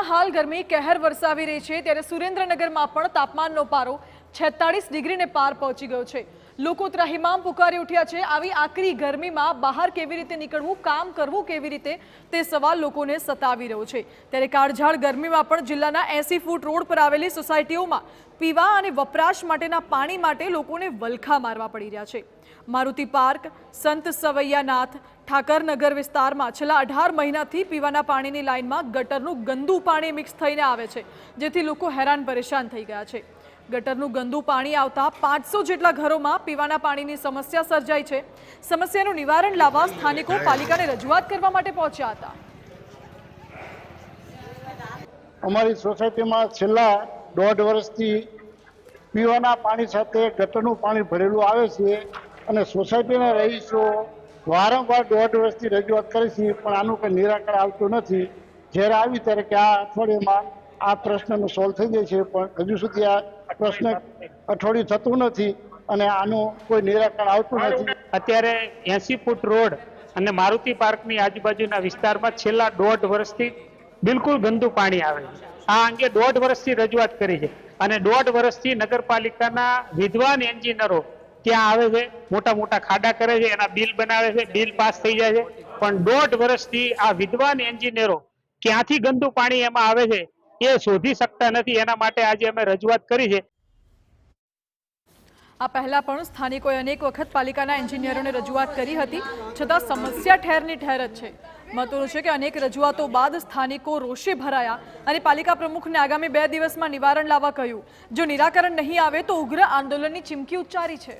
રાજ્યમાં હાલ ગરમી કહેર વરસાવી રહી છે ત્યારે સુરેન્દ્રનગરમાં પણ તાપમાનનો પારો 46 ડિગ્રીને પાર પહોંચી ગયો છે। લોકો ત્રાહિમામ પુકારી ઉઠ્યા છે। આવી આકરી ગરમીમાં બહાર કેવી રીતે નીકળવું, કામ કરવું કેવી રીતે, તે સવાલ લોકોને સતાવી રહ્યો છે। ત્યારે કાળઝાળ ગરમીમાં પણ જિલ્લાના 80 ફૂટ રોડ પર આવેલી સોસાયટીઓમાં પીવા અને વપરાશ માટેના પાણી માટે લોકોને વલખા મારવા પડી રહ્યા છે। મારુતિ પાર્ક, સંત સવૈયાનાથ, ઠાકરનગર વિસ્તારમાં છેલ્લા 18 મહિનાથી પીવાના પાણીની લાઇનમાં ગટરનું ગંદુ પાણી મિક્સ થઈને આવે છે, જેથી લોકો હેરાન પરેશાન થઈ ગયા છે। ગટરનું ગંદુ પાણી આવતા 500 જેટલા ઘરોમાં પીવાના પાણીની સમસ્યા સર્જાઈ છે। સમસ્યાનું નિવારણ લાવવા સ્થાનિકો પાલિકાને રજૂઆત કરવા માટે પહોંચ્યા હતા। અમારી સોસાયટીમાં છેલ્લા 1.5 વર્ષથી પીવાના પાણી સાથે ગટરનું પાણી ભરેલું આવે છે અને સોસાયટીના રહીશો વારંવાર 1.5 વર્ષથી રજૂઆત કરી છે, પણ આનું કંઈ નિરાકરણ આવતું નથી। જ્યારે આવી ત્યારે કે આ અઠવાડિયામાં આ પ્રશ્નનું સોલ્વ થઈ જાય છે, પણ હજુ સુધી આ પ્રશ્ન અઠવાડિયું થતું નથી અને આનું કોઈ નિરાકરણ આવતું નથી। અત્યારે 80 ફૂટ રોડ અને મારુતિ પાર્કની આજુબાજુના વિસ્તારમાં છેલ્લા 1.5 વર્ષથી બિલકુલ ગંદુ પાણી આવે છે। આ અંગે 1.5 વર્ષથી રજૂઆત કરી છે અને 1.5 વર્ષથી નગરપાલિકાના વિદ્વાન એન્જિનિયરો ત્યાં આવે છે, મોટા મોટા ખાડા કરે છે, એના બિલ બનાવે છે, બિલ પાસ થઈ જાય છે, પણ 1.5 વર્ષથી આ વિદ્વાન એન્જિનિયરો ક્યાંથી ગંદુ પાણી એમાં આવે છે એ શોધી શકતા નથી। એના માટે આજે અમે રજૂઆત કરી છે। આ પહેલા પણ સ્થાનિકોએ અનેક વખત પાલિકાના એન્જિનિયરોને રજૂઆત કરી હતી, છતાં સમસ્યા ઠેરની ઠેર જ છે। મહત્વનું છે કે અનેક રજૂઆતો બાદ સ્થાનિકો રોષે ભરાયા અને પાલિકા પ્રમુખને આગામી 2 દિવસમાં નિવારણ લાવવા કહ્યું। જો નિરાકરણ નહીં આવે તો ઉગ્ર આંદોલનની ચીમકી ઉચ્ચારી છે।